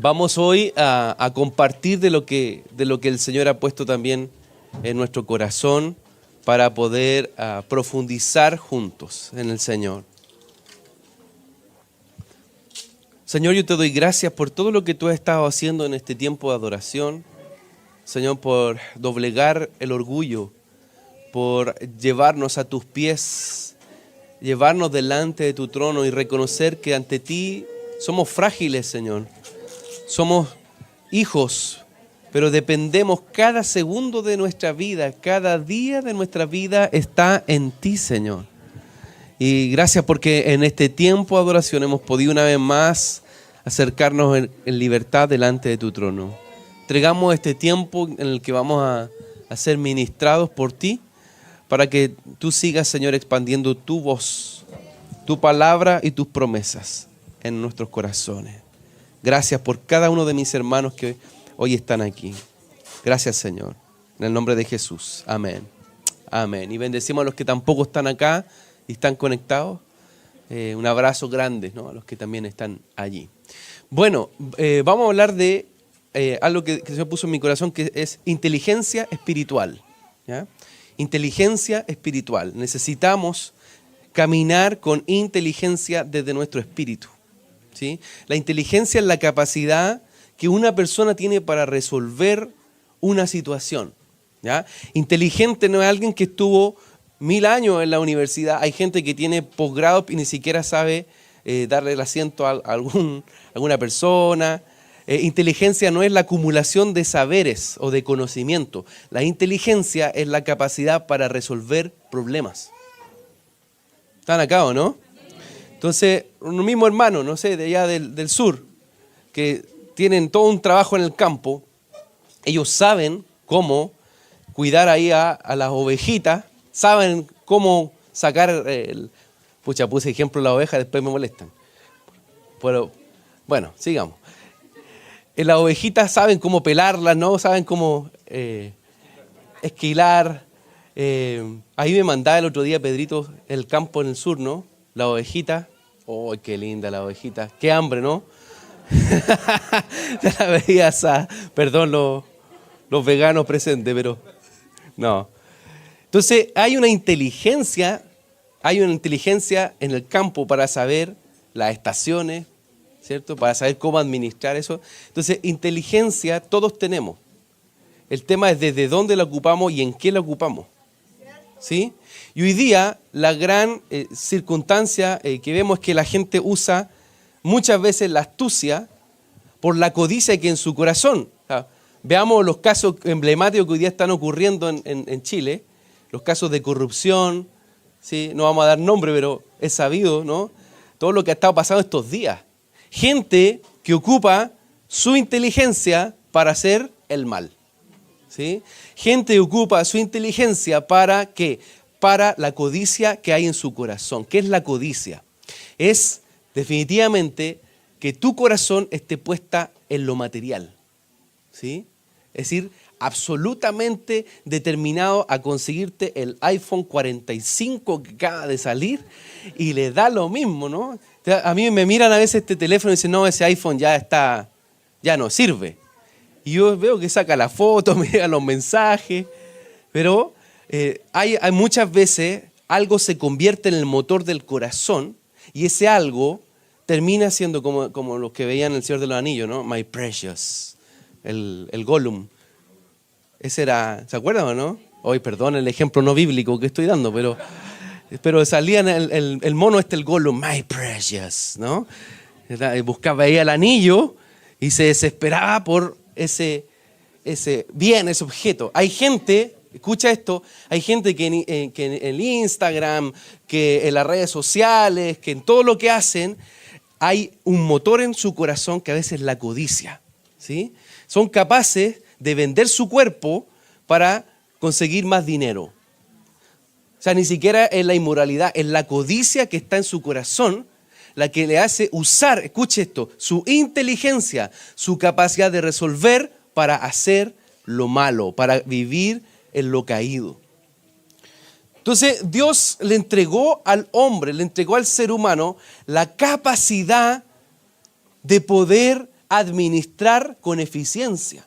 Vamos hoy a compartir de lo que el Señor ha puesto también en nuestro corazón para poder profundizar juntos en el Señor. Señor, yo te doy gracias por todo lo que tú has estado haciendo en este tiempo de adoración. Señor, por doblegar el orgullo, por llevarnos a tus pies, llevarnos delante de tu trono y reconocer que ante ti somos frágiles, Señor. Somos hijos, pero dependemos cada segundo de nuestra vida, cada día de nuestra vida está en ti, Señor. Y gracias porque en este tiempo de adoración hemos podido una vez más acercarnos en libertad delante de tu trono. Entregamos este tiempo en el que vamos a ser ministrados por ti, para que tú sigas, Señor, expandiendo tu voz, tu palabra y tus promesas en nuestros corazones. Gracias por cada uno de mis hermanos que hoy están aquí. Gracias, Señor. En el nombre de Jesús. Amén. Amén. Y bendecimos a los que tampoco están acá y están conectados. Un abrazo grande, ¿no?, a los que también están allí. Bueno, vamos a hablar de algo que se me puso en mi corazón, que es inteligencia espiritual. ¿Ya? Inteligencia espiritual. Necesitamos caminar con inteligencia desde nuestro espíritu. ¿Sí? La inteligencia es la capacidad que una persona tiene para resolver una situación. ¿Ya? Inteligente no es alguien que estuvo 1000 años en la universidad. Hay gente que tiene posgrado y ni siquiera sabe darle el asiento a alguna persona. Inteligencia no es la acumulación de saberes o de conocimiento. La inteligencia es la capacidad para resolver problemas. ¿Están acá o no? Entonces, un mismo hermano, no sé, de allá del sur, que tienen todo un trabajo en el campo, ellos saben cómo cuidar ahí a las ovejitas, saben cómo sacar puse ejemplo la oveja, después me molestan. Pero, bueno, sigamos. Las ovejitas saben cómo pelarlas, ¿no? Saben cómo esquilar. Ahí me mandaba el otro día Pedrito el campo en el sur, ¿no? La ovejita. ¡Oh, qué linda la ovejita! ¡Qué hambre!, ¿no? Ya la veías perdón los veganos presentes, pero no. Entonces hay una inteligencia en el campo para saber las estaciones, ¿cierto? Para saber cómo administrar eso. Entonces, inteligencia todos tenemos. El tema es desde dónde la ocupamos y en qué la ocupamos. ¿Sí? Y hoy día la gran circunstancia que vemos es que la gente usa muchas veces la astucia por la codicia que hay en su corazón. O sea, veamos los casos emblemáticos que hoy día están ocurriendo en Chile, los casos de corrupción, ¿sí? No vamos a dar nombre, pero es sabido, ¿no? Todo lo que ha estado pasando estos días. Gente que ocupa su inteligencia para hacer el mal. ¿Sí? Gente que ocupa su inteligencia ¿para qué? Para la codicia que hay en su corazón. ¿Qué es la codicia? Es definitivamente que tu corazón esté puesta en lo material. ¿Sí? Es decir, absolutamente determinado a conseguirte el iPhone 45 que acaba de salir y le da lo mismo, ¿no? A mí me miran a veces este teléfono y dicen, no, ese iPhone ya no sirve. Y yo veo que saca la foto, me llegan los mensajes, pero hay muchas veces algo se convierte en el motor del corazón y ese algo termina siendo como los que veían El Señor de los Anillos, ¿no? My Precious, el Gollum. Ese era, ¿se acuerdan o no? Hoy, perdón el ejemplo no bíblico que estoy dando, pero salían el mono el Gollum, My Precious, ¿no? Buscaba ahí el anillo y se desesperaba por ese bien, ese objeto. Hay gente, escucha esto, hay gente que en el Instagram, que en las redes sociales, que en todo lo que hacen, hay un motor en su corazón que a veces es la codicia, ¿sí? Son capaces de vender su cuerpo para conseguir más dinero. O sea, ni siquiera es la inmoralidad, es la codicia que está en su corazón la que le hace usar, escuche esto, su inteligencia, su capacidad de resolver para hacer lo malo, para vivir en lo caído. Entonces, Dios le entregó al hombre, le entregó al ser humano la capacidad de poder administrar con eficiencia,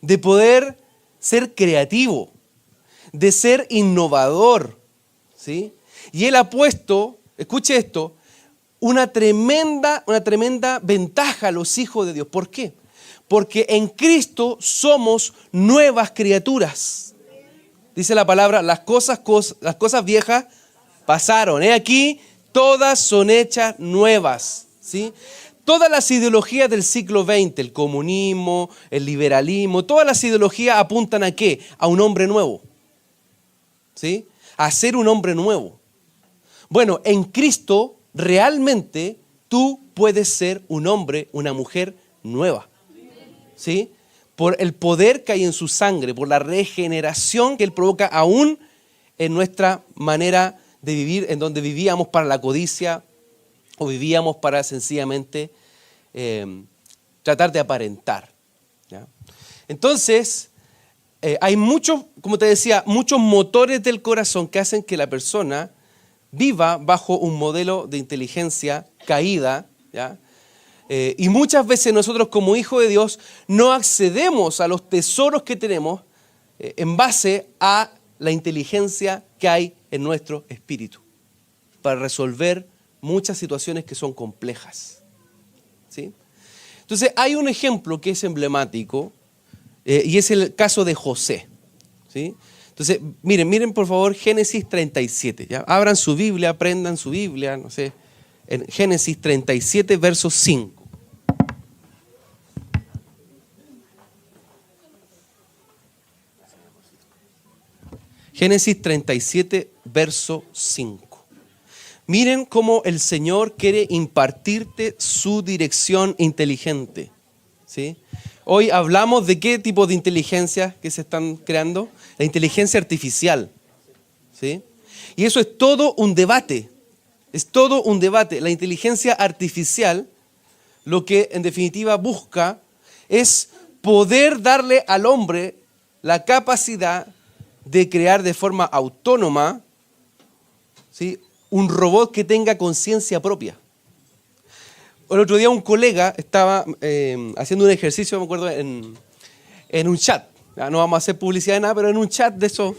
de poder ser creativo, de ser innovador, ¿sí? Y Él ha puesto, escuche esto, una tremenda ventaja a los hijos de Dios. ¿Por qué? Porque en Cristo somos nuevas criaturas. Dice la palabra, las cosas viejas pasaron. Aquí todas son hechas nuevas, ¿sí? Todas las ideologías del siglo XX, el comunismo, el liberalismo, todas las ideologías apuntan ¿a qué? A un hombre nuevo, ¿sí? A ser un hombre nuevo. Bueno, en Cristo realmente tú puedes ser un hombre, una mujer nueva, ¿sí? Por el poder que hay en su sangre, por la regeneración que Él provoca aún en nuestra manera de vivir, en donde vivíamos para la codicia o vivíamos para sencillamente tratar de aparentar, ¿ya? Entonces, hay muchos, como te decía, muchos motores del corazón que hacen que la persona viva bajo un modelo de inteligencia caída, ¿ya? Y muchas veces nosotros como hijos de Dios no accedemos a los tesoros que tenemos en base a la inteligencia que hay en nuestro espíritu para resolver muchas situaciones que son complejas, ¿sí? Entonces hay un ejemplo que es emblemático y es el caso de José, ¿sí? Entonces miren por favor Génesis 37, ¿ya? Abran su Biblia, aprendan su Biblia, no sé, en Génesis 37 verso 5. Génesis 37, verso 5. Miren cómo el Señor quiere impartirte su dirección inteligente, ¿sí? Hoy hablamos de qué tipo de inteligencia que se están creando. La inteligencia artificial, ¿sí? Y eso es todo un debate. Es todo un debate. La inteligencia artificial lo que en definitiva busca es poder darle al hombre la capacidad de crear de forma autónoma, ¿sí?, un robot que tenga conciencia propia. El otro día un colega estaba haciendo un ejercicio, me acuerdo, en un chat. ¿Ya? No vamos a hacer publicidad de nada, pero en un chat de eso,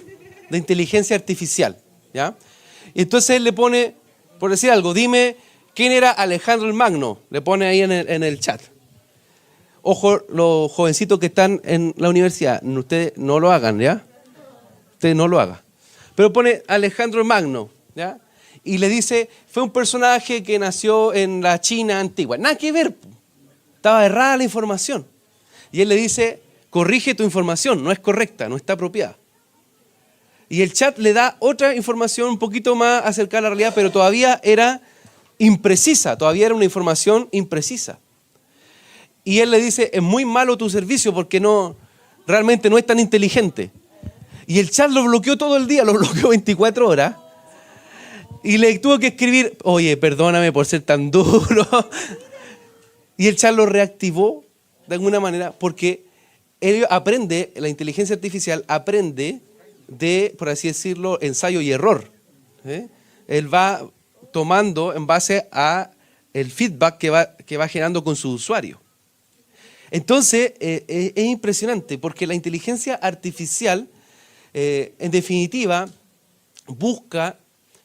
de inteligencia artificial, ¿ya? Y entonces él le pone, por decir algo, dime quién era Alejandro el Magno, le pone ahí en el chat. Ojo, los jovencitos que están en la universidad, ustedes no lo hagan, ¿ya? Usted no lo haga. Pero pone Alejandro Magno, ¿ya? Y le dice, fue un personaje que nació en la China antigua. Nada que ver. Estaba errada la información. Y él le dice, corrige tu información, no es correcta, no está apropiada. Y el chat le da otra información un poquito más acercada a la realidad, pero todavía era imprecisa, todavía era una información imprecisa. Y él le dice, es muy malo tu servicio porque realmente no es tan inteligente. Y el chat lo bloqueó todo el día, lo bloqueó 24 horas. Y le tuvo que escribir, oye, perdóname por ser tan duro. Y el chat lo reactivó de alguna manera porque él aprende, la inteligencia artificial aprende de, por así decirlo, ensayo y error. Él va tomando en base a el feedback que va generando con su usuario. Entonces, es impresionante porque la inteligencia artificial, en definitiva, busca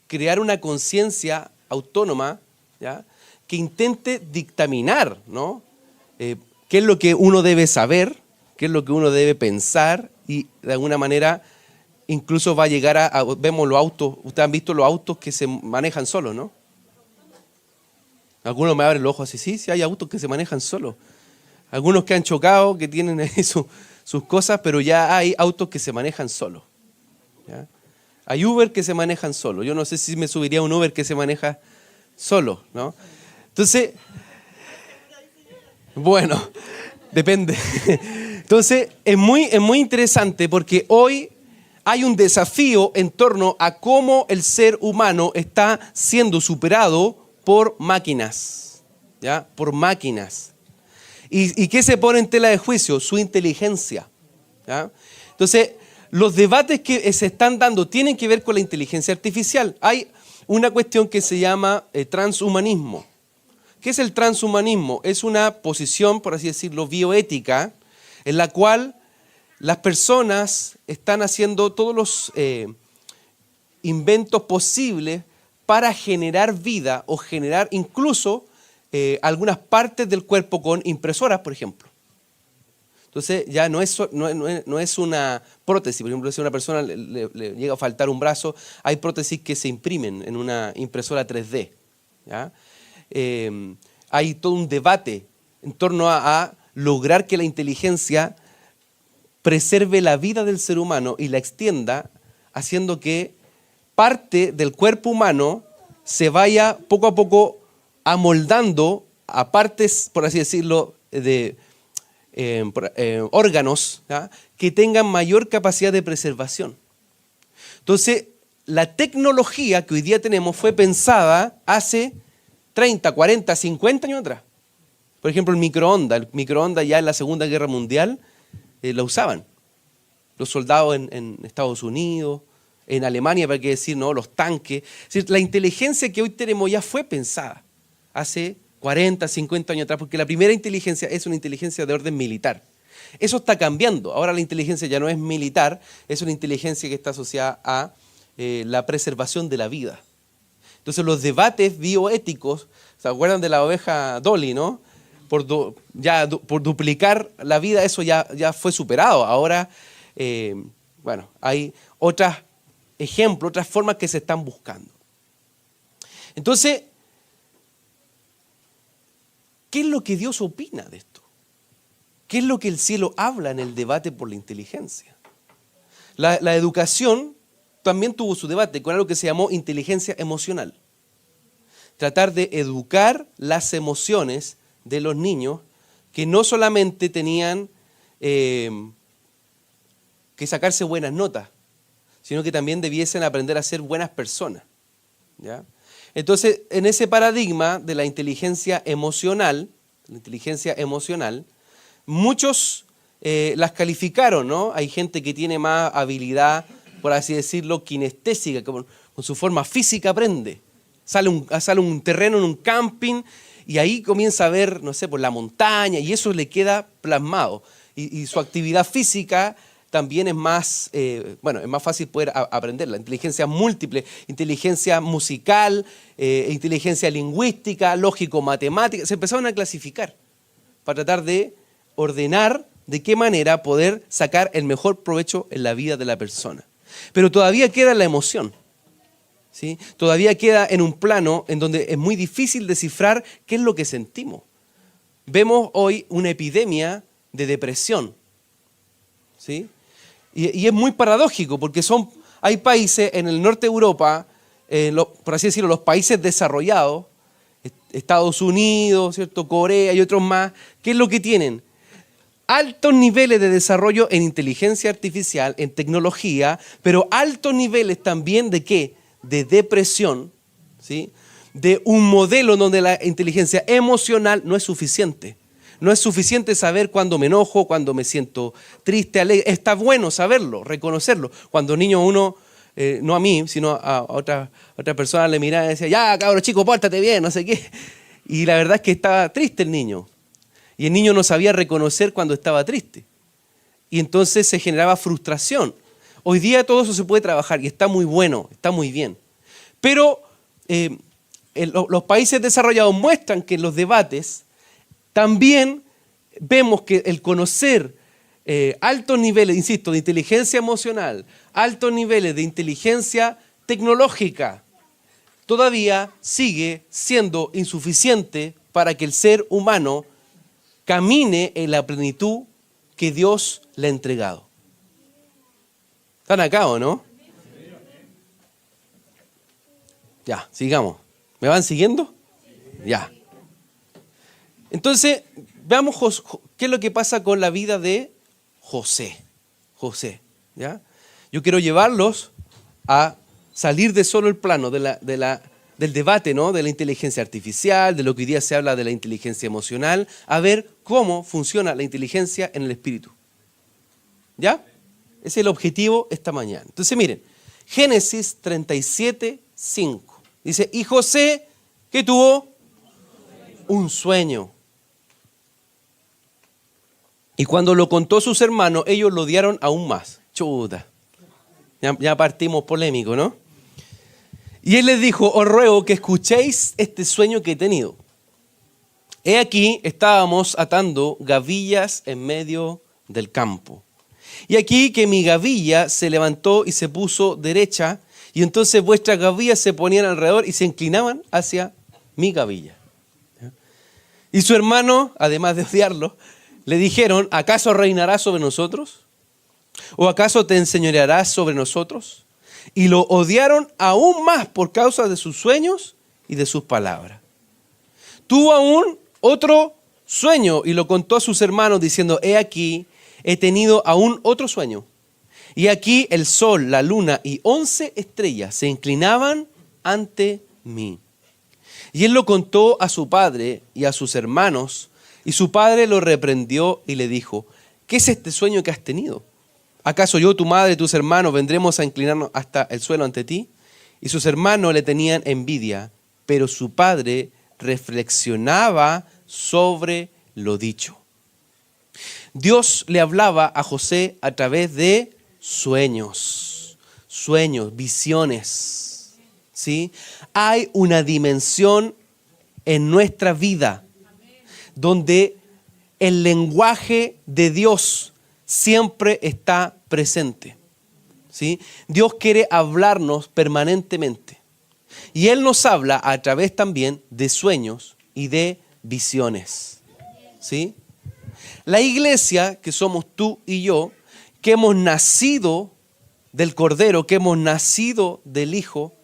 crear una conciencia autónoma, ¿ya?, que intente dictaminar, ¿no?, qué es lo que uno debe saber, qué es lo que uno debe pensar y de alguna manera incluso va a llegar vemos los autos, ustedes han visto los autos que se manejan solos, ¿no? Algunos me abren los ojos así, sí hay autos que se manejan solos. Algunos que han chocado, que tienen ahí sus cosas, pero ya hay autos que se manejan solos, ¿ya? Hay Uber que se manejan solo. Yo no sé si me subiría a un Uber que se maneja solo, ¿no? Entonces, bueno, depende. Entonces, es muy interesante porque hoy hay un desafío en torno a cómo el ser humano está siendo superado por máquinas, ¿ya? Por máquinas. ¿Y qué se pone en tela de juicio? Su inteligencia, ¿ya? Entonces, los debates que se están dando tienen que ver con la inteligencia artificial. Hay una cuestión que se llama transhumanismo, ¿Qué es el transhumanismo? Es una posición, por así decirlo, bioética, en la cual las personas están haciendo todos los inventos posibles para generar vida o generar incluso algunas partes del cuerpo con impresoras, por ejemplo. Entonces ya no es una prótesis. Por ejemplo, si a una persona le llega a faltar un brazo, hay prótesis que se imprimen en una impresora 3D. ¿Ya? Hay todo un debate en torno a lograr que la inteligencia preserve la vida del ser humano y la extienda, haciendo que parte del cuerpo humano se vaya poco a poco amoldando a partes, por así decirlo, de órganos, ¿ya?, que tengan mayor capacidad de preservación. Entonces, la tecnología que hoy día tenemos fue pensada hace 30, 40, 50 años atrás. Por ejemplo, el microondas ya en la Segunda Guerra Mundial lo usaban. Los soldados en Estados Unidos, en Alemania, para qué decir, ¿no?, los tanques. Es decir, la inteligencia que hoy tenemos ya fue pensada hace 40, 50 años atrás, porque la primera inteligencia es una inteligencia de orden militar. Eso está cambiando. Ahora la inteligencia ya no es militar, es una inteligencia que está asociada a la preservación de la vida. Entonces los debates bioéticos, ¿se acuerdan de la oveja Dolly, no? Por duplicar la vida, eso ya fue superado. Ahora, hay otros ejemplos, otras formas que se están buscando. Entonces, ¿qué es lo que Dios opina de esto? ¿Qué es lo que el cielo habla en el debate por la inteligencia? La educación también tuvo su debate con algo que se llamó inteligencia emocional. Tratar de educar las emociones de los niños que no solamente tenían que sacarse buenas notas, sino que también debiesen aprender a ser buenas personas. ¿Ya? Entonces, en ese paradigma de la inteligencia emocional, muchos las calificaron, ¿no? Hay gente que tiene más habilidad, por así decirlo, kinestésica, que con su forma física aprende. Sale un terreno en un camping y ahí comienza a ver, no sé, por la montaña, y eso le queda plasmado. Y su actividad física también es más fácil poder aprenderla. Inteligencia múltiple, inteligencia musical, inteligencia lingüística, lógico-matemática. Se empezaron a clasificar para tratar de ordenar de qué manera poder sacar el mejor provecho en la vida de la persona. Pero todavía queda la emoción, ¿sí? Todavía queda en un plano en donde es muy difícil descifrar qué es lo que sentimos. Vemos hoy una epidemia de depresión, ¿sí? Y es muy paradójico porque hay países en el norte de Europa, por así decirlo, los países desarrollados, Estados Unidos, ¿cierto?, Corea y otros más, ¿qué es lo que tienen? Altos niveles de desarrollo en inteligencia artificial, en tecnología, pero altos niveles también ¿de qué? De depresión, ¿sí? De un modelo donde la inteligencia emocional no es suficiente. No es suficiente saber cuándo me enojo, cuándo me siento triste, alegre. Está bueno saberlo, reconocerlo. Cuando niño uno, no a mí, sino a otra persona le miraba y decía, ya cabrón chico, pórtate bien, no sé qué. Y la verdad es que estaba triste el niño. Y el niño no sabía reconocer cuando estaba triste. Y entonces se generaba frustración. Hoy día todo eso se puede trabajar y está muy bueno, está muy bien. Pero los países desarrollados muestran que en los debates también vemos que el conocer altos niveles, insisto, de inteligencia emocional, altos niveles de inteligencia tecnológica, todavía sigue siendo insuficiente para que el ser humano camine en la plenitud que Dios le ha entregado. ¿Están acá o no? Ya, sigamos. ¿Me van siguiendo? Ya. Entonces, veamos qué es lo que pasa con la vida de José. ¿Ya? Yo quiero llevarlos a salir de solo el plano del debate, ¿no?, de la inteligencia artificial, de lo que hoy día se habla de la inteligencia emocional, a ver cómo funciona la inteligencia en el espíritu. ¿Ya? Ese es el objetivo esta mañana. Entonces, miren, Génesis 37:5. Dice, y José, ¿qué tuvo? un sueño. Y cuando lo contó a sus hermanos, ellos lo odiaron aún más. Chuta. Ya partimos polémico, ¿no? Y él les dijo, os ruego que escuchéis este sueño que he tenido. He aquí, estábamos atando gavillas en medio del campo. Y aquí que mi gavilla se levantó y se puso derecha, y entonces vuestras gavillas se ponían alrededor y se inclinaban hacia mi gavilla. Y su hermano, además de odiarlo, le dijeron, ¿acaso reinarás sobre nosotros? ¿O acaso te enseñorearás sobre nosotros? Y lo odiaron aún más por causa de sus sueños y de sus palabras. Tuvo aún otro sueño y lo contó a sus hermanos diciendo, he aquí, he tenido aún otro sueño. Y aquí el sol, la luna y 11 estrellas se inclinaban ante mí. Y él lo contó a su padre y a sus hermanos, y su padre lo reprendió y le dijo, ¿qué es este sueño que has tenido? ¿Acaso yo, tu madre y tus hermanos vendremos a inclinarnos hasta el suelo ante ti? Y sus hermanos le tenían envidia, pero su padre reflexionaba sobre lo dicho. Dios le hablaba a José a través de sueños, visiones, ¿sí? Hay una dimensión en nuestra vida donde el lenguaje de Dios siempre está presente, ¿sí? Dios quiere hablarnos permanentemente y Él nos habla a través también de sueños y de visiones, ¿sí? La iglesia, que somos tú y yo, que hemos nacido del Cordero, que hemos nacido del Hijo,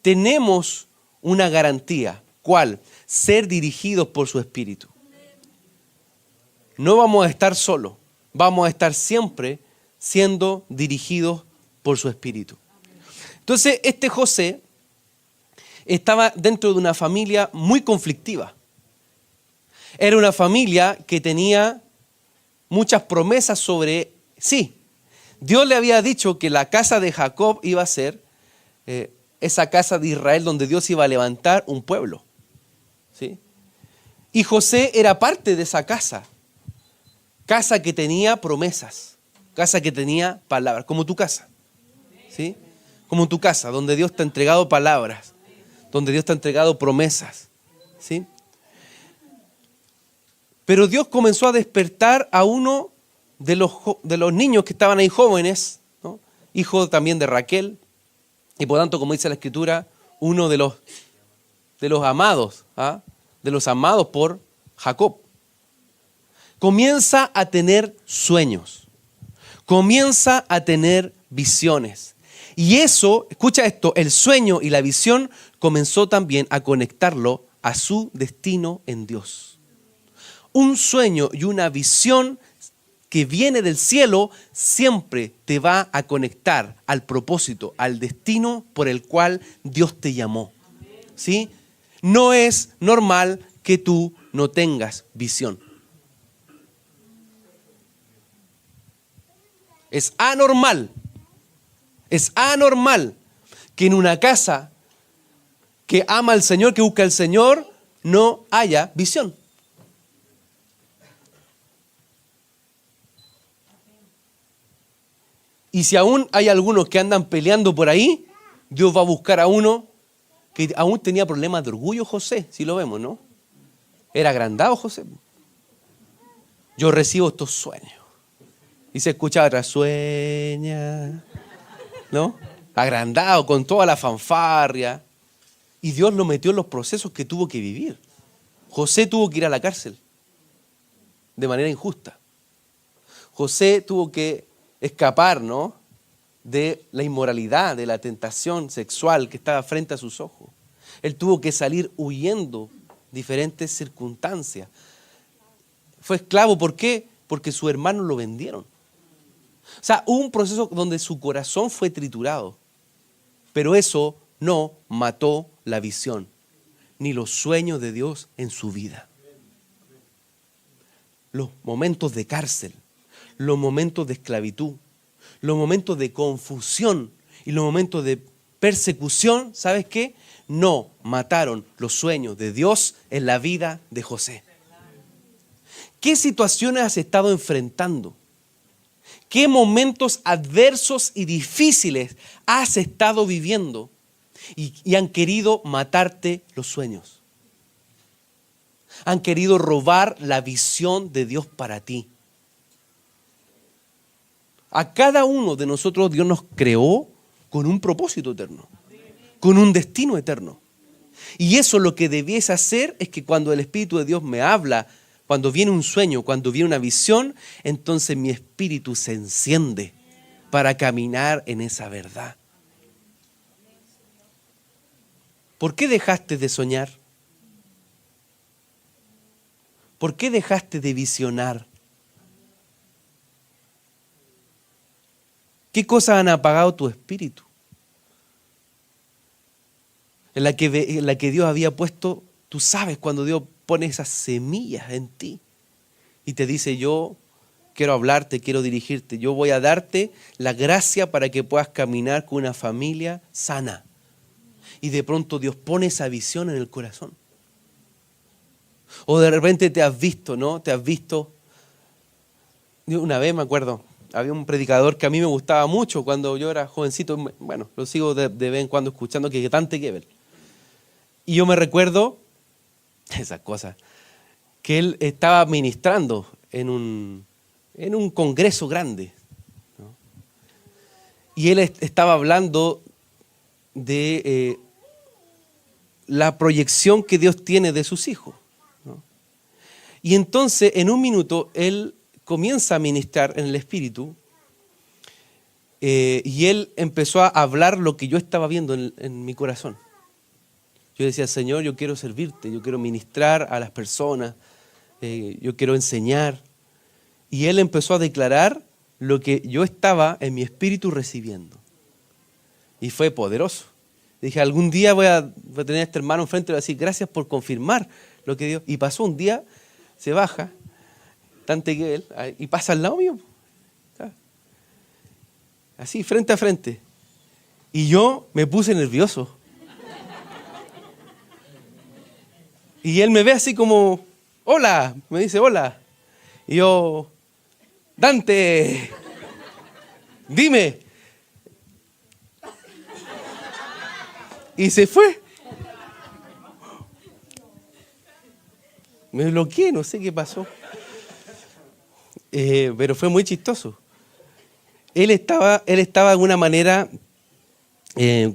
tenemos una garantía. ¿Cuál? Ser dirigidos por su Espíritu. No vamos a estar solos, vamos a estar siempre siendo dirigidos por su Espíritu. Entonces, este José estaba dentro de una familia muy conflictiva. Era una familia que tenía muchas promesas sobre sí. Dios le había dicho que la casa de Jacob iba a ser esa casa de Israel donde Dios iba a levantar un pueblo, ¿sí? Y José era parte de esa casa que tenía promesas, casa que tenía palabras, como tu casa, ¿sí? Como tu casa, donde Dios te ha entregado palabras, donde Dios te ha entregado promesas, ¿sí? Pero Dios comenzó a despertar a uno de los niños que estaban ahí jóvenes, ¿no? Hijo también de Raquel, y por tanto, como dice la Escritura, uno de los amados, ¿ah? De los amados por Jacob. Comienza a tener sueños, comienza a tener visiones. Y eso, escucha esto, el sueño y la visión comenzó también a conectarlo a su destino en Dios. Un sueño y una visión que viene del cielo siempre te va a conectar al propósito, al destino por el cual Dios te llamó, ¿sí? No es normal que tú no tengas visión. Es anormal que en una casa que ama al Señor, que busca al Señor, no haya visión. Y si aún hay algunos que andan peleando por ahí, Dios va a buscar a uno que aún tenía problemas de orgullo, José, si lo vemos, ¿no? Era agrandado José. Yo recibo estos sueños. Y se escuchaba atrás, sueña, ¿no? Agrandado, con toda la fanfarria. Y Dios lo metió en los procesos que tuvo que vivir. José tuvo que ir a la cárcel de manera injusta. José tuvo que escapar, ¿no?, de la inmoralidad, de la tentación sexual que estaba frente a sus ojos. Él tuvo que salir huyendo diferentes circunstancias. Fue esclavo, ¿por qué? Porque sus hermanos lo vendieron. O sea, hubo un proceso donde su corazón fue triturado, pero eso no mató la visión, ni los sueños de Dios en su vida. Los momentos de cárcel, los momentos de esclavitud, los momentos de confusión y los momentos de persecución, ¿sabes qué? No mataron los sueños de Dios en la vida de José. ¿Qué situaciones has estado enfrentando? ¿Qué momentos adversos y difíciles has estado viviendo y han querido matarte los sueños? Han querido robar la visión de Dios para ti. A cada uno de nosotros Dios nos creó con un propósito eterno, con un destino eterno. Y eso lo que debiese hacer es que cuando el Espíritu de Dios me habla, cuando viene un sueño, cuando viene una visión, entonces mi espíritu se enciende para caminar en esa verdad. ¿Por qué dejaste de soñar? ¿Por qué dejaste de visionar? ¿Qué cosas han apagado tu espíritu? En la que Dios había puesto, tú sabes cuando Dios pone esas semillas en ti y te dice: yo quiero hablarte, quiero dirigirte, yo voy a darte la gracia para que puedas caminar con una familia sana. Y de pronto Dios pone esa visión en el corazón. O de repente te has visto, ¿no? Te has visto. Una vez me acuerdo, había un predicador que a mí me gustaba mucho cuando yo era jovencito. Bueno, lo sigo de vez en cuando escuchando, que Tante Gebel. Y yo me recuerdo, esas cosas, que él estaba ministrando en un congreso grande, ¿no? Y él estaba hablando de la proyección que Dios tiene de sus hijos, ¿no? Y entonces, en un minuto, él comienza a ministrar en el Espíritu y él empezó a hablar lo que yo estaba viendo en mi corazón. Yo decía: Señor, yo quiero servirte, yo quiero ministrar a las personas, yo quiero enseñar. Y él empezó a declarar lo que yo estaba en mi espíritu recibiendo. Y fue poderoso. Dije: algún día voy a tener a este hermano enfrente y voy a decir: gracias por confirmar lo que Dios. Y pasó un día, se baja, Tante Gebel, y pasa al lado mío. Así, frente a frente. Y yo me puse nervioso. Y él me ve así como: hola, me dice: hola. Y yo: Dante, dime. Y se fue. Me bloqueé, no sé qué pasó. Pero fue muy chistoso. Él estaba de alguna manera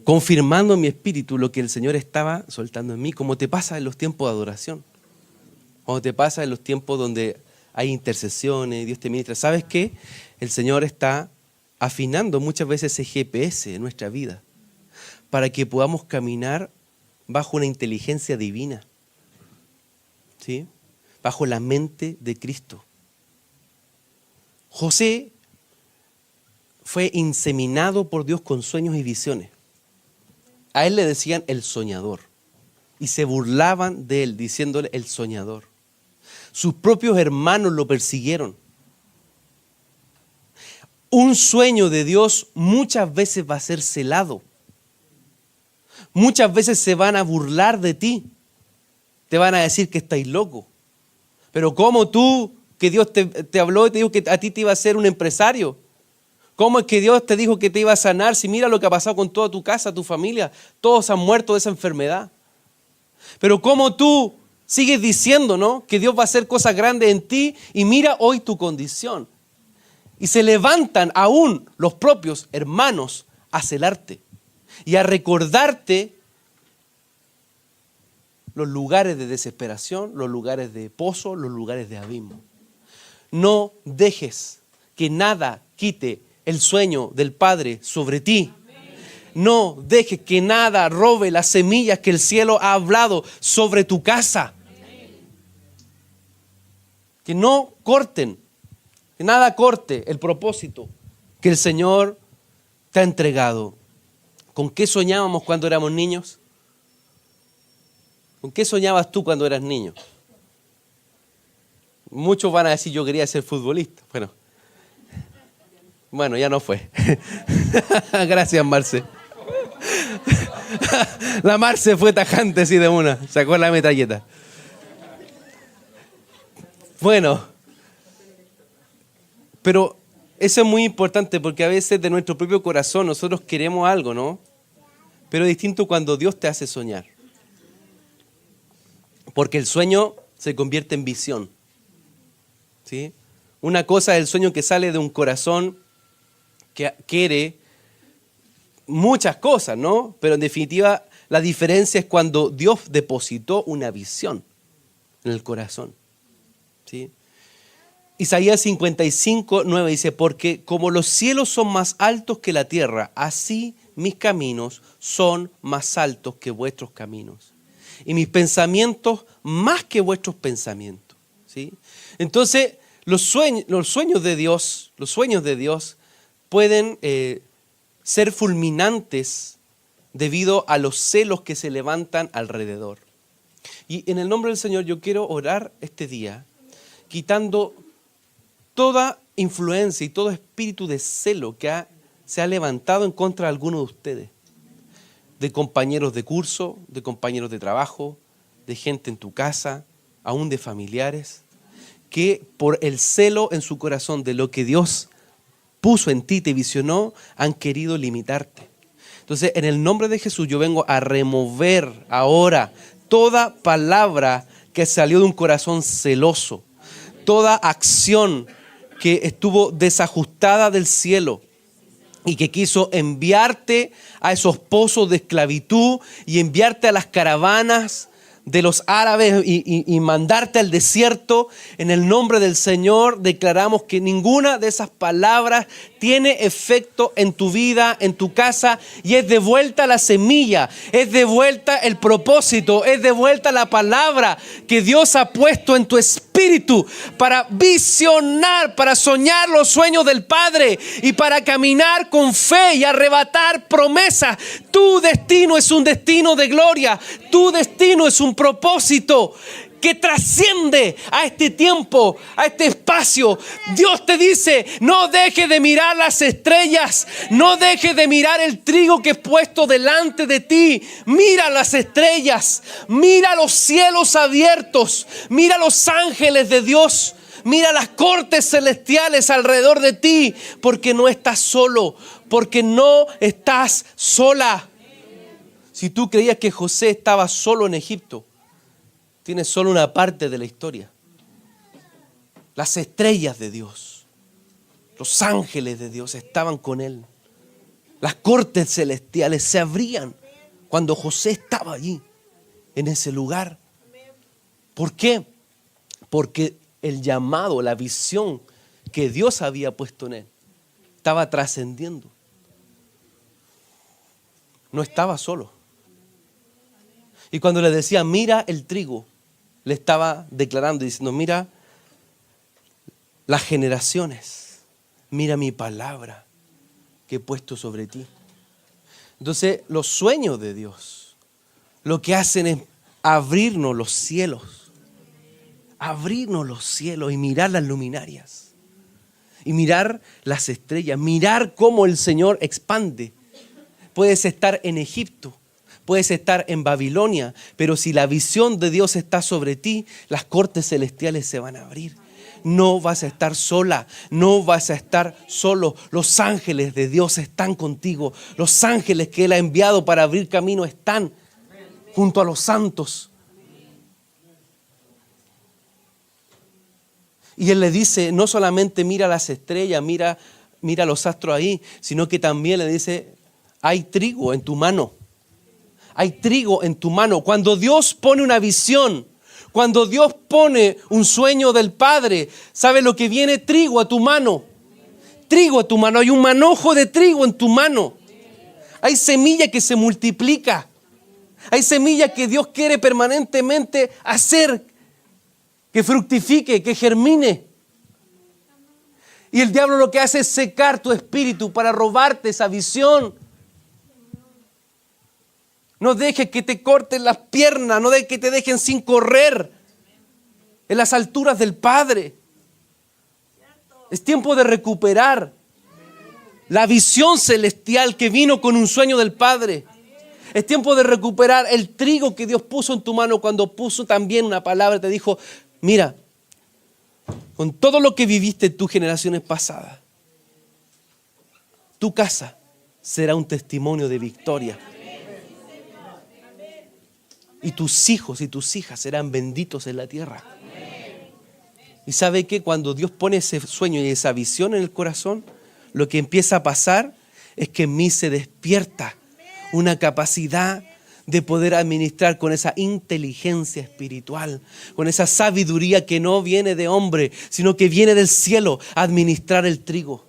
confirmando en mi espíritu lo que el Señor estaba soltando en mí, como te pasa en los tiempos de adoración, como te pasa en los tiempos donde hay intercesiones, Dios te ministra. ¿Sabes qué? El Señor está afinando muchas veces ese GPS en nuestra vida para que podamos caminar bajo una inteligencia divina, ¿sí? Bajo la mente de Cristo. José fue inseminado por Dios con sueños y visiones. A él le decían el soñador y se burlaban de él diciéndole el soñador. Sus propios hermanos lo persiguieron. Un sueño de Dios muchas veces va a ser celado. Muchas veces se van a burlar de ti. Te van a decir que estáis loco. Pero ¿cómo tú, que Dios te habló y te dijo que a ti te iba a ser un empresario? ¿Cómo es que Dios te dijo que te iba a sanar? Si mira lo que ha pasado con toda tu casa, tu familia, todos han muerto de esa enfermedad. Pero ¿cómo tú sigues diciendo, ¿no?, que Dios va a hacer cosas grandes en ti y mira hoy tu condición? Y se levantan aún los propios hermanos a celarte y a recordarte los lugares de desesperación, los lugares de pozo, los lugares de abismo. No dejes que nada quite el sueño del Padre sobre ti. No dejes que nada robe las semillas que el cielo ha hablado sobre tu casa. Que no corten, que nada corte el propósito que el Señor te ha entregado. ¿Con qué soñábamos cuando éramos niños? ¿Con qué soñabas tú cuando eras niño? Muchos van a decir: yo quería ser futbolista. Bueno, ya no fue. Gracias, Marce. La Mar se fue tajante así de una. Sacó la metralleta. Bueno, pero eso es muy importante porque a veces de nuestro propio corazón nosotros queremos algo, ¿no? Pero es distinto cuando Dios te hace soñar. Porque el sueño se convierte en visión. ¿Sí? Una cosa es el sueño que sale de un corazón que quiere muchas cosas, ¿no? Pero en definitiva la diferencia es cuando Dios depositó una visión en el corazón. ¿Sí? Isaías 55:9 dice, porque como los cielos son más altos que la tierra, así mis caminos son más altos que vuestros caminos. Y mis pensamientos más que vuestros pensamientos. ¿Sí? Entonces, los sueños de Dios pueden ser fulminantes debido a los celos que se levantan alrededor. Y en el nombre del Señor yo quiero orar este día, quitando toda influencia y todo espíritu de celo que se ha levantado en contra de alguno de ustedes, de compañeros de curso, de compañeros de trabajo, de gente en tu casa, aún de familiares, que por el celo en su corazón de lo que Dios puso en ti, te visionó, han querido limitarte. Entonces, en el nombre de Jesús, yo vengo a remover ahora toda palabra que salió de un corazón celoso, toda acción que estuvo desajustada del cielo y que quiso enviarte a esos pozos de esclavitud y enviarte a las caravanas de los árabes y mandarte al desierto. En el nombre del Señor declaramos que ninguna de esas palabras tiene efecto en tu vida, en tu casa, y es de vuelta la semilla, es de vuelta el propósito, es de vuelta la palabra que Dios ha puesto en tu espíritu para visionar, para soñar los sueños del Padre y para caminar con fe y arrebatar promesas. Tu destino es un destino de gloria, tu destino es un propósito que trasciende a este tiempo, a este espacio. Dios te dice, no dejes de mirar las estrellas, no dejes de mirar el trigo que he puesto delante de ti. Mira las estrellas, mira los cielos abiertos, mira los ángeles de Dios, mira las cortes celestiales alrededor de ti, porque no estás solo, porque no estás sola. Si tú creías que José estaba solo en Egipto, tienes solo una parte de la historia. Las estrellas de Dios, los ángeles de Dios estaban con él. Las cortes celestiales se abrían cuando José estaba allí, en ese lugar. ¿Por qué? Porque el llamado, la visión que Dios había puesto en él, estaba trascendiendo. No estaba solo. Y cuando le decía, mira el trigo, le estaba declarando y diciendo, mira las generaciones, mira mi palabra que he puesto sobre ti. Entonces, los sueños de Dios lo que hacen es abrirnos los cielos y mirar las luminarias y mirar las estrellas, mirar cómo el Señor expande. Puedes estar en Egipto, puedes estar en Babilonia, pero si la visión de Dios está sobre ti, las cortes celestiales se van a abrir. No vas a estar sola, no vas a estar solo. Los ángeles de Dios están contigo. Los ángeles que Él ha enviado para abrir camino están junto a los santos. Y Él le dice, no solamente mira las estrellas, mira los astros ahí, sino que también le dice, hay trigo en tu mano. Hay trigo en tu mano. Cuando Dios pone una visión, cuando Dios pone un sueño del Padre, ¿sabe lo que viene? Trigo a tu mano. Trigo a tu mano. Hay un manojo de trigo en tu mano. Hay semilla que se multiplica. Hay semilla que Dios quiere permanentemente hacer que fructifique, que germine. Y el diablo lo que hace es secar tu espíritu para robarte esa visión. No dejes que te corten las piernas, no dejes que te dejen sin correr en las alturas del Padre. Es tiempo de recuperar la visión celestial que vino con un sueño del Padre. Es tiempo de recuperar el trigo que Dios puso en tu mano cuando puso también una palabra. Te dijo, mira, con todo lo que viviste en tus generaciones pasadas, tu casa será un testimonio de victoria. Y tus hijos y tus hijas serán benditos en la tierra. Y ¿sabe qué? Cuando Dios pone ese sueño y esa visión en el corazón, lo que empieza a pasar es que en mí se despierta una capacidad de poder administrar con esa inteligencia espiritual, con esa sabiduría que no viene de hombre, sino que viene del cielo, administrar el trigo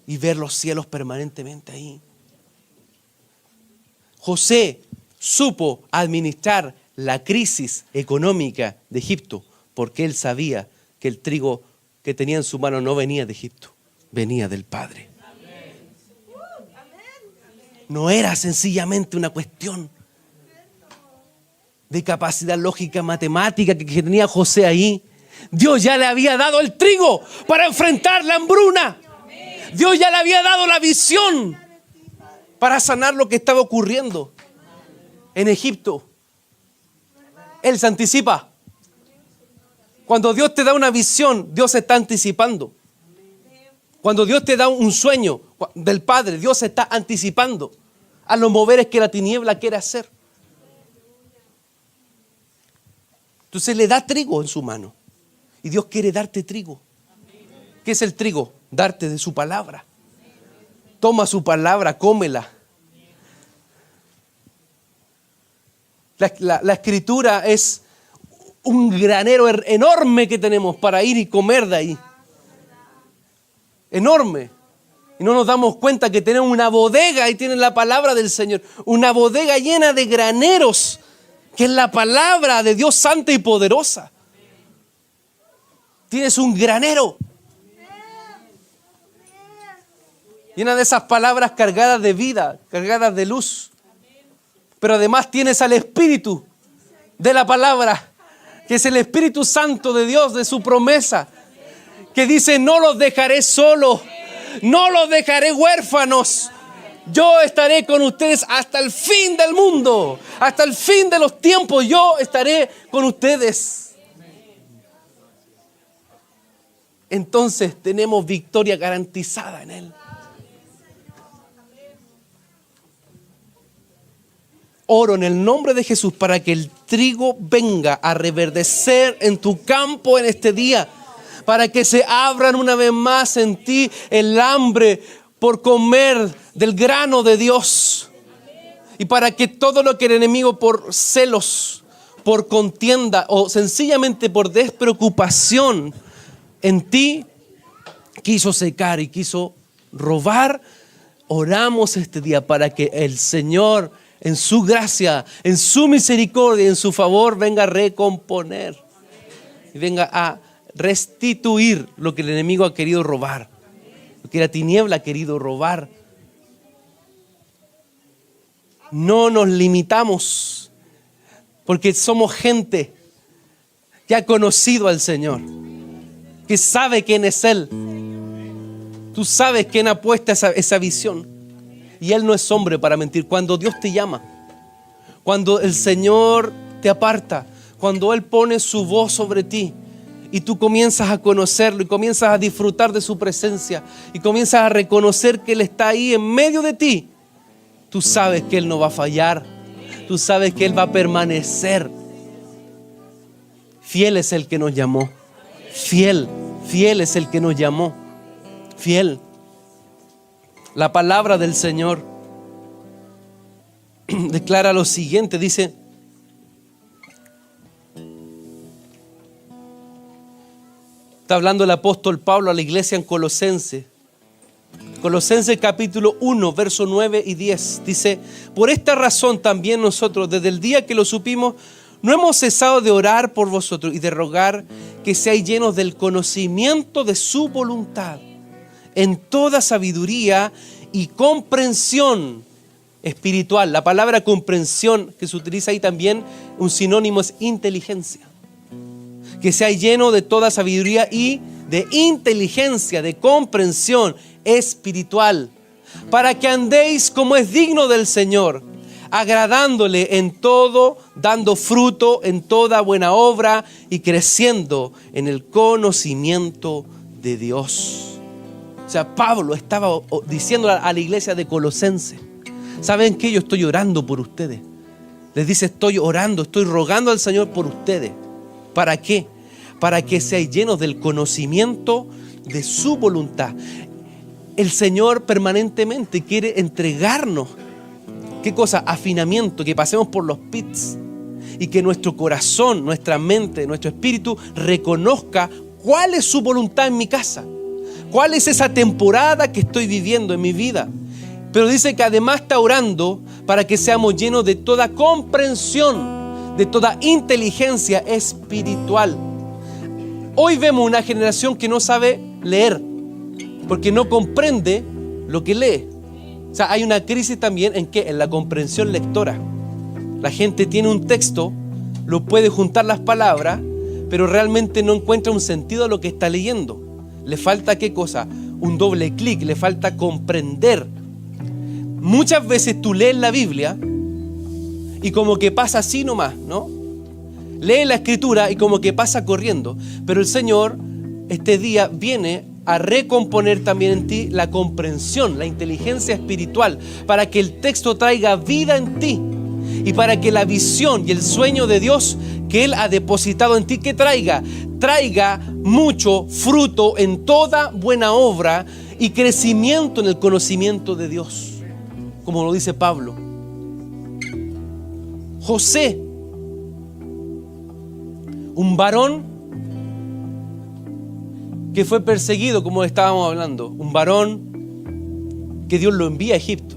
y ver los cielos permanentemente ahí. José supo administrar la crisis económica de Egipto porque él sabía que el trigo que tenía en su mano no venía de Egipto, venía del Padre. No era sencillamente una cuestión de capacidad lógica, matemática que tenía José ahí. Dios ya le había dado el trigo para enfrentar la hambruna. Dios ya le había dado la visión para sanar lo que estaba ocurriendo en Egipto. Él se anticipa. Cuando Dios te da una visión, Dios se está anticipando. Cuando Dios te da un sueño del Padre, Dios se está anticipando a los moveres que la tiniebla quiere hacer. Entonces le da trigo en su mano. Y Dios quiere darte trigo. ¿Qué es el trigo? Darte de su palabra. Toma su palabra, cómela. La escritura es un granero enorme que tenemos para ir y comer de ahí. Enorme. Y no nos damos cuenta que tenemos una bodega, ahí tienen la palabra del Señor. Una bodega llena de graneros, que es la palabra de Dios santa y poderosa. Tienes un granero llena de esas palabras cargadas de vida, cargadas de luz. Pero además tienes al Espíritu de la palabra, que es el Espíritu Santo de Dios, de su promesa, que dice, no los dejaré solos, no los dejaré huérfanos. Yo estaré con ustedes hasta el fin del mundo, hasta el fin de los tiempos, yo estaré con ustedes. Entonces tenemos victoria garantizada en Él. Oro en el nombre de Jesús para que el trigo venga a reverdecer en tu campo en este día, para que se abran una vez más en ti el hambre por comer del grano de Dios, y para que todo lo que el enemigo por celos, por contienda o sencillamente por despreocupación en ti quiso secar y quiso robar, oramos este día para que el Señor en su gracia, en su misericordia, en su favor venga a recomponer y venga a restituir lo que el enemigo ha querido robar, lo que la tiniebla ha querido robar. No nos limitamos porque somos gente que ha conocido al Señor, que sabe quién es Él. Tú sabes quién ha puesto esa visión. Y Él no es hombre para mentir. Cuando Dios te llama, cuando el Señor te aparta, cuando Él pone su voz sobre ti y tú comienzas a conocerlo y comienzas a disfrutar de su presencia y comienzas a reconocer que Él está ahí en medio de ti, tú sabes que Él no va a fallar. Tú sabes que Él va a permanecer. Fiel es el que nos llamó. Fiel es el que nos llamó. Fiel. La palabra del Señor declara lo siguiente, dice: está hablando el apóstol Pablo a la iglesia en Colosenses. Colosenses capítulo 1, verso 9 y 10. Dice: por esta razón también nosotros, desde el día que lo supimos, no hemos cesado de orar por vosotros y de rogar que seáis llenos del conocimiento de su voluntad, en toda sabiduría y comprensión espiritual. La palabra comprensión que se utiliza ahí también, un sinónimo es inteligencia. Que sea lleno de toda sabiduría y de inteligencia, de comprensión espiritual, para que andéis como es digno del Señor, agradándole en todo, dando fruto en toda buena obra y creciendo en el conocimiento de Dios. O sea, Pablo estaba diciendo a la iglesia de Colosenses: ¿saben qué? Yo estoy orando por ustedes. Les dice: estoy orando, estoy rogando al Señor por ustedes. ¿Para qué? Para que seáis llenos del conocimiento de su voluntad. El Señor permanentemente quiere entregarnos, ¿qué cosa? Afinamiento, que pasemos por los pits y que nuestro corazón, nuestra mente, nuestro espíritu reconozca cuál es su voluntad en mi casa, cuál es esa temporada que estoy viviendo en mi vida. Pero dice que además está orando para que seamos llenos de toda comprensión, de toda inteligencia espiritual. Hoy vemos una generación que no sabe leer, porque no comprende lo que lee. O sea, hay una crisis también ¿en qué? En la comprensión lectora. La gente tiene un texto, lo puede juntar las palabras, pero realmente no encuentra un sentido a lo que está leyendo. Le falta ¿qué cosa? Un doble clic, le falta comprender. Muchas veces tú lees la Biblia y como que pasa así nomás, ¿no? Lees la Escritura y como que pasa corriendo. Pero el Señor este día viene a recomponer también en ti la comprensión, la inteligencia espiritual, para que el texto traiga vida en ti y para que la visión y el sueño de Dios que Él ha depositado en ti, que traiga mucho fruto en toda buena obra y crecimiento en el conocimiento de Dios, como lo dice Pablo. José, un varón que fue perseguido, como estábamos hablando, un varón que Dios lo envía a Egipto.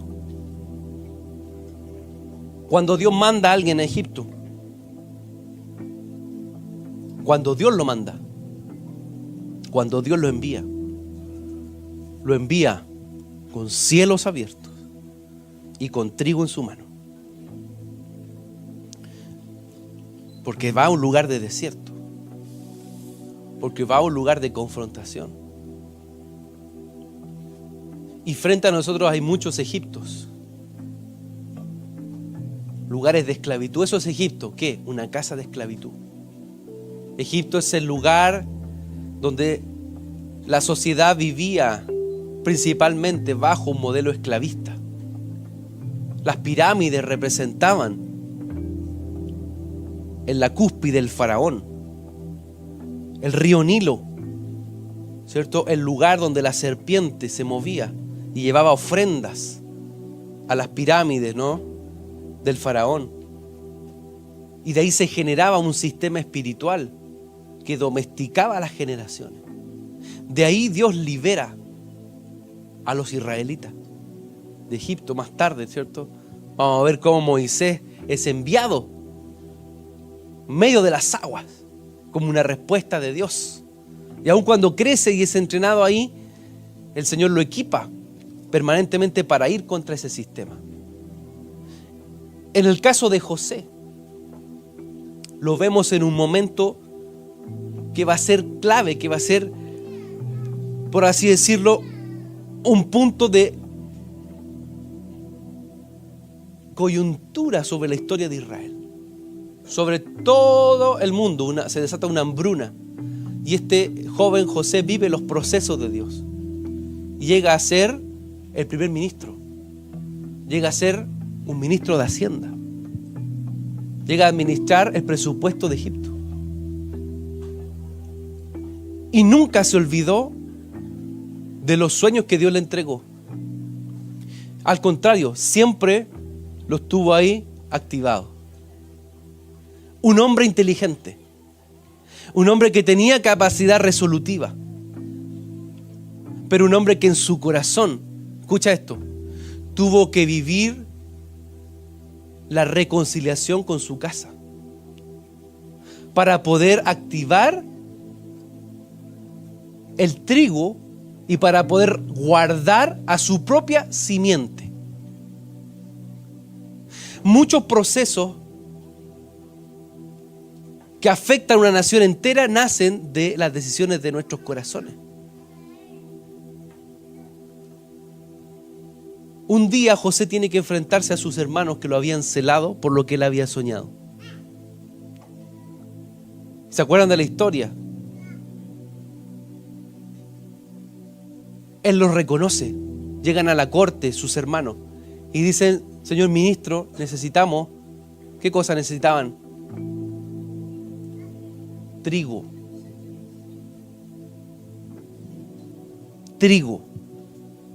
Cuando Dios manda a alguien a Egipto, cuando Dios lo manda, cuando Dios lo envía con cielos abiertos y con trigo en su mano, porque va a un lugar de desierto, porque va a un lugar de confrontación. Y frente a nosotros hay muchos Egiptos, lugares de esclavitud. ¿Eso es Egipto? ¿Qué? Una casa de esclavitud. Egipto es el lugar donde la sociedad vivía principalmente bajo un modelo esclavista. Las pirámides representaban en la cúspide del faraón. El río Nilo, ¿cierto? El lugar donde la serpiente se movía y llevaba ofrendas a las pirámides, ¿no? Del faraón. Y de ahí se generaba un sistema espiritual que domesticaba a las generaciones. De ahí Dios libera a los israelitas de Egipto más tarde, ¿cierto? Vamos a ver cómo Moisés es enviado en medio de las aguas como una respuesta de Dios. Y aun cuando crece y es entrenado ahí, el Señor lo equipa permanentemente para ir contra ese sistema. En el caso de José, lo vemos en un momento que va a ser clave, que va a ser, por así decirlo, un punto de coyuntura sobre la historia de Israel. Sobre todo el mundo se desata una hambruna. Y este joven José vive los procesos de Dios. Y llega a ser el primer ministro. Llega a ser un ministro de Hacienda. Llega a administrar el presupuesto de Egipto. Y nunca se olvidó de los sueños que Dios le entregó. Al contrario, siempre los tuvo ahí activados. Un hombre inteligente, un hombre que tenía capacidad resolutiva, pero un hombre que en su corazón, escucha esto, tuvo que vivir la reconciliación con su casa para poder activar el trigo y para poder guardar a su propia simiente. Muchos procesos que afectan a una nación entera nacen de las decisiones de nuestros corazones. Un día José tiene que enfrentarse a sus hermanos que lo habían celado por lo que él había soñado. ¿Se acuerdan de la historia? Él los reconoce. Llegan a la corte sus hermanos y dicen: señor ministro, necesitamos... ¿Qué cosa necesitaban? Trigo. Trigo.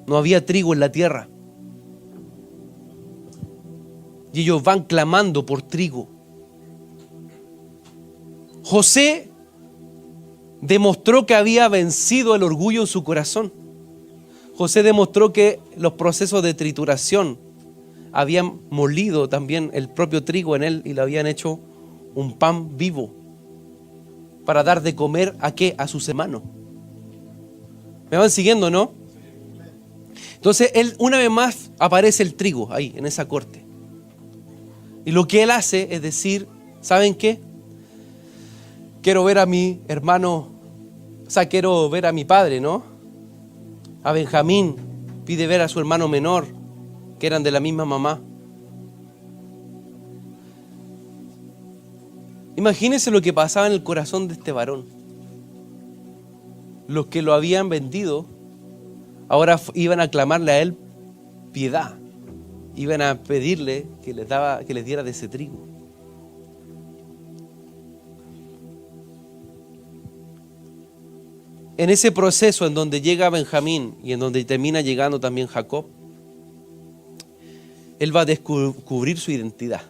No había trigo en la tierra. Y ellos van clamando por trigo. José demostró que había vencido el orgullo en su corazón. José demostró que los procesos de trituración habían molido también el propio trigo en él y lo habían hecho un pan vivo para dar de comer ¿a qué? A sus hermanos. ¿Me van siguiendo, no? Entonces él, una vez más, aparece el trigo ahí en esa corte. Y lo que él hace es decir: ¿saben qué? Quiero ver a mi hermano, quiero ver a mi padre, ¿no? A Benjamín pide ver a su hermano menor, que eran de la misma mamá. Imagínense lo que pasaba en el corazón de este varón. Los que lo habían vendido ahora iban a clamarle a él piedad. Iban a pedirle que les diera de ese trigo. En ese proceso en donde llega Benjamín y en donde termina llegando también Jacob, él va a descubrir su identidad.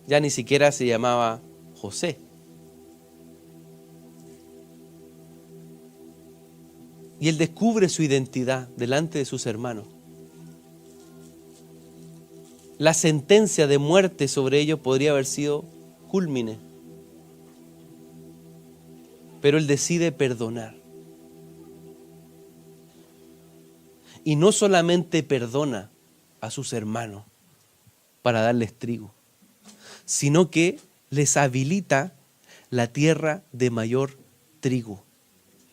Ya ni siquiera se llamaba José. Y él descubre su identidad delante de sus hermanos. La sentencia de muerte sobre ellos podría haber sido cúlmine. Pero él decide perdonar. Y no solamente perdona a sus hermanos para darles trigo, sino que les habilita la tierra de mayor trigo,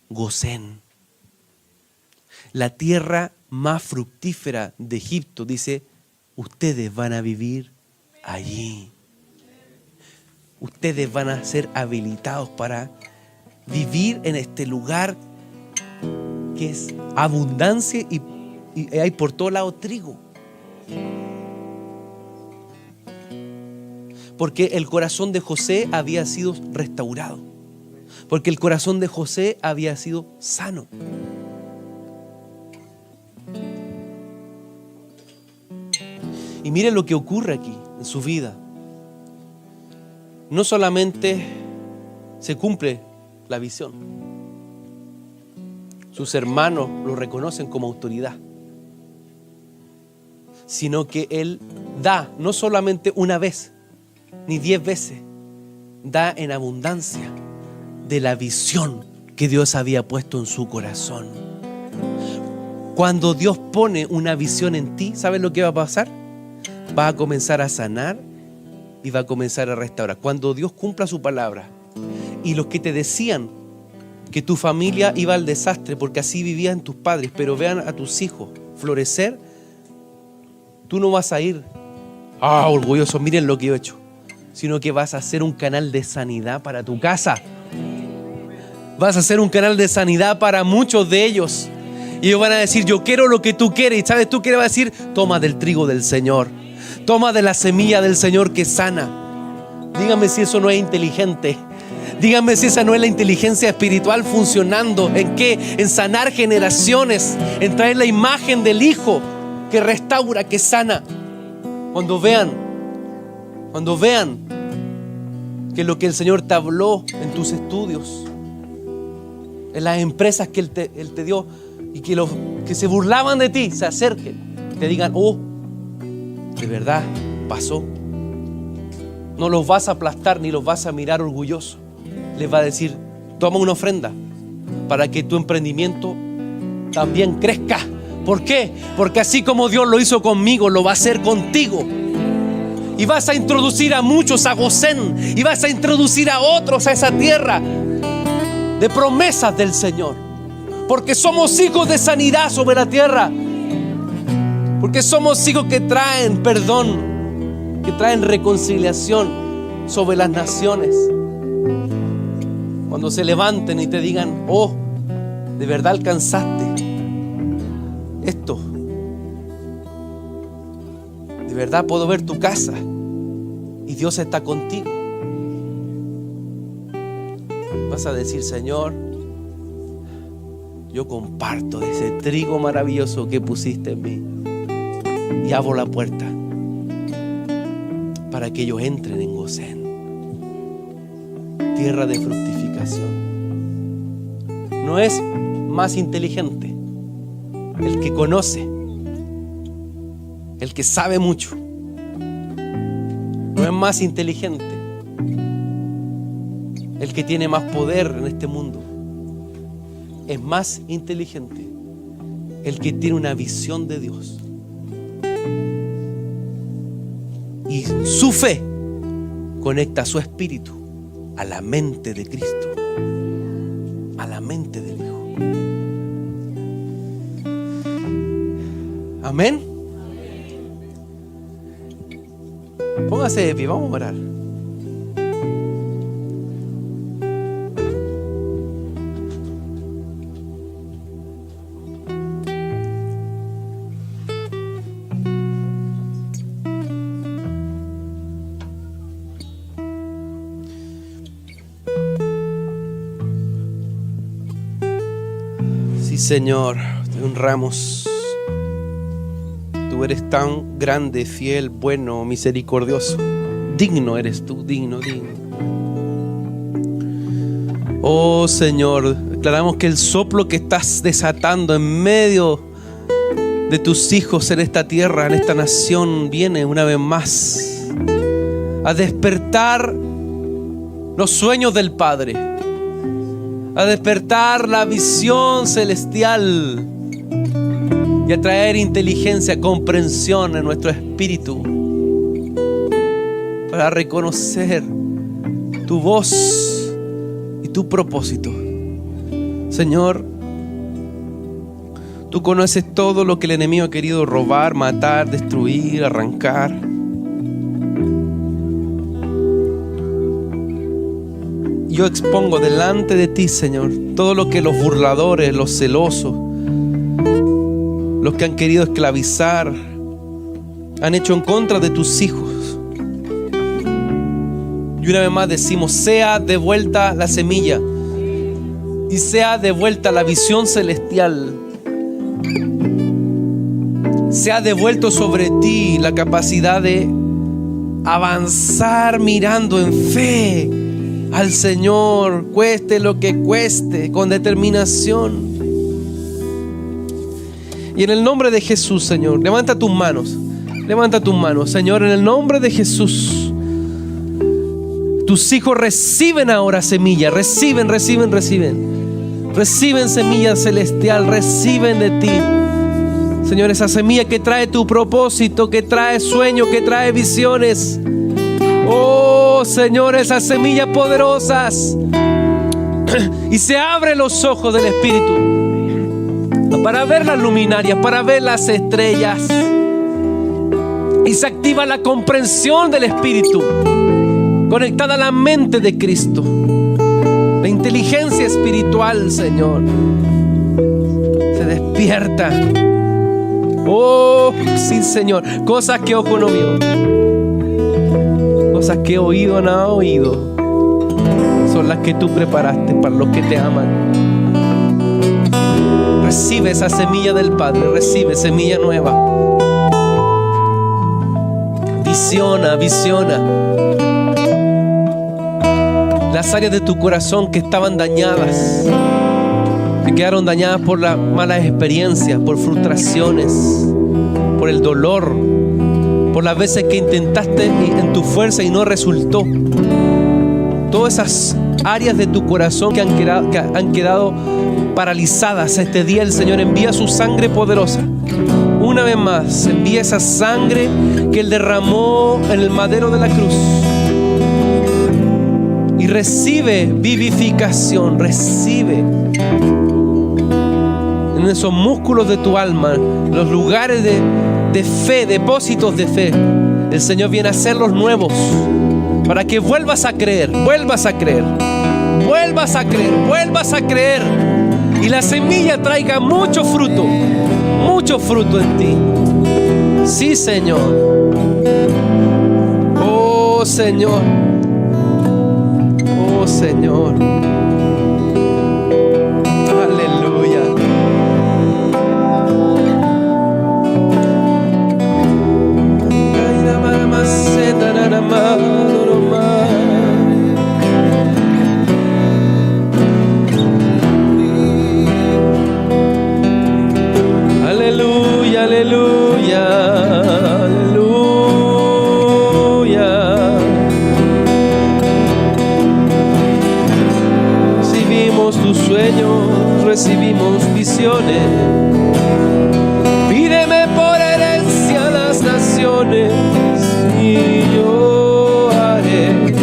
Gosén. La tierra más fructífera de Egipto. Dice: ustedes van a vivir allí. Ustedes van a ser habilitados para vivir en este lugar que es abundancia y hay por todo lado trigo. Porque el corazón de José había sido restaurado. Porque el corazón de José había sido sano. Y miren lo que ocurre aquí en su vida. No solamente se cumple la visión, sus hermanos lo reconocen como autoridad, sino que él da no solamente una vez, ni 10 veces, da en abundancia de la visión que Dios había puesto en su corazón. Cuando Dios pone una visión en ti, ¿sabes lo que va a pasar? Va a comenzar a sanar y va a comenzar a restaurar. Cuando Dios cumpla su palabra, y los que te decían que tu familia iba al desastre porque así vivían tus padres, pero vean a tus hijos florecer, tú no vas a ir orgulloso, miren lo que yo he hecho, sino que vas a ser un canal de sanidad para tu casa. Vas a ser un canal de sanidad para muchos de ellos. Y ellos van a decir: yo quiero lo que tú quieres. Y ¿sabes tú qué le vas a decir? Toma del trigo del Señor. Toma de la semilla del Señor que sana. Dígame si eso no es inteligente. Díganme si esa no es la inteligencia espiritual funcionando. ¿En qué? En sanar generaciones, en traer la imagen del Hijo que restaura, que sana. Cuando vean que lo que el Señor te habló en tus estudios, en las empresas que Él te dio, y que los que se burlaban de ti se acerquen, te digan: de verdad pasó. No los vas a aplastar ni los vas a mirar orgullosos. Les va a decir: toma una ofrenda para que tu emprendimiento también crezca. ¿Por qué? Porque así como Dios lo hizo conmigo, lo va a hacer contigo. Y vas a introducir a muchos a Gosén, y vas a introducir a otros a esa tierra de promesas del Señor. Porque somos hijos de sanidad sobre la tierra. Porque somos hijos que traen perdón, que traen reconciliación sobre las naciones. Cuando se levanten y te digan: oh, de verdad alcanzaste esto. De verdad puedo ver tu casa y Dios está contigo. Vas a decir: Señor, yo comparto de ese trigo maravilloso que pusiste en mí. Y abro la puerta para que ellos entren en Gosén, tierra de fructificación. No es más inteligente el que conoce, el que sabe mucho. No es más inteligente el que tiene más poder en este mundo. Es más inteligente el que tiene una visión de Dios. Y su fe conecta su espíritu a la mente de Cristo, a la mente del Hijo. Amén. Póngase de pie, vamos a orar. Señor, te honramos. Tú eres tan grande, fiel, bueno, misericordioso. Digno eres tú, digno. Oh Señor, declaramos que el soplo que estás desatando en medio de tus hijos en esta tierra, en esta nación, viene una vez más a despertar los sueños del Padre, a despertar la visión celestial y a traer inteligencia, comprensión en nuestro espíritu para reconocer tu voz y tu propósito. Señor, tú conoces todo lo que el enemigo ha querido robar, matar, destruir, arrancar. Yo expongo delante de ti, Señor, todo lo que los burladores, los celosos, los que han querido esclavizar, han hecho en contra de tus hijos. Y una vez más decimos: sea devuelta la semilla y sea devuelta la visión celestial. Sea devuelto sobre ti la capacidad de avanzar mirando en fe al Señor, cueste lo que cueste, con determinación. Y en el nombre de Jesús, Señor, levanta tus manos, Señor, en el nombre de Jesús. Tus hijos reciben ahora semilla, reciben semilla celestial, reciben de ti, Señor, esa semilla que trae tu propósito, que trae sueños, que trae visiones. Oh Señor, esas semillas poderosas. Y se abren los ojos del Espíritu para ver las luminarias, para ver las estrellas. Y se activa la comprensión del Espíritu, conectada a la mente de Cristo. La inteligencia espiritual, Señor, se despierta. Oh, sí, Señor. Cosas que ojo no vio, cosas que oído no ha oído, son las que tú preparaste para los que te aman. Recibe esa semilla del Padre, recibe semilla nueva. Visiona las áreas de tu corazón que estaban dañadas, que quedaron dañadas por las malas experiencias, por frustraciones, por el dolor, por las veces que intentaste en tu fuerza y no resultó. Todas esas áreas de tu corazón que han quedado paralizadas, este día el Señor envía su sangre poderosa. Una vez más, envía esa sangre que Él derramó en el madero de la cruz. Y recibe vivificación, recibe en esos músculos de tu alma, los lugares de fe, depósitos de fe. El Señor viene a hacerlos nuevos para que vuelvas a creer, vuelvas a creer, vuelvas a creer, vuelvas a creer, y la semilla traiga mucho fruto en ti. Sí, Señor. Oh, Señor. Oh, Señor. Aleluya. Aleluya, aleluya, aleluya. Recibimos tus sueños, recibimos visiones. Pídeme por herencia las naciones y yo haré.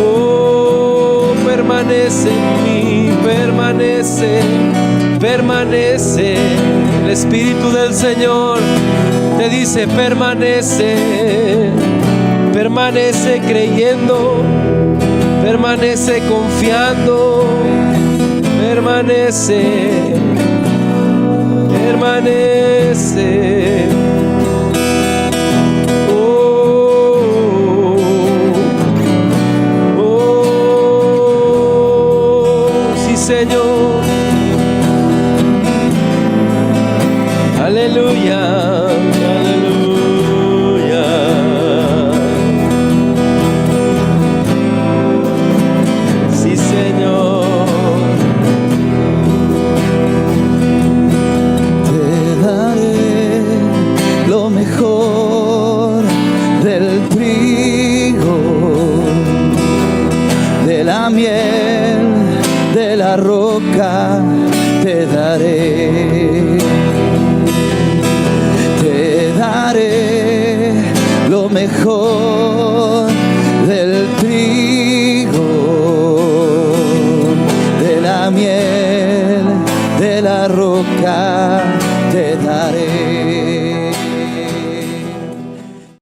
Oh, permanece en mí, permanece. El Espíritu del Señor te dice: permanece, permanece creyendo, permanece confiando, permanece, permanece. Oh, oh, sí, Señor. Aleluya, aleluya. Sí, Señor. Te daré lo mejor del trigo, de la miel, de la roca, te daré. Lo mejor del trigo, de la miel, de la roca,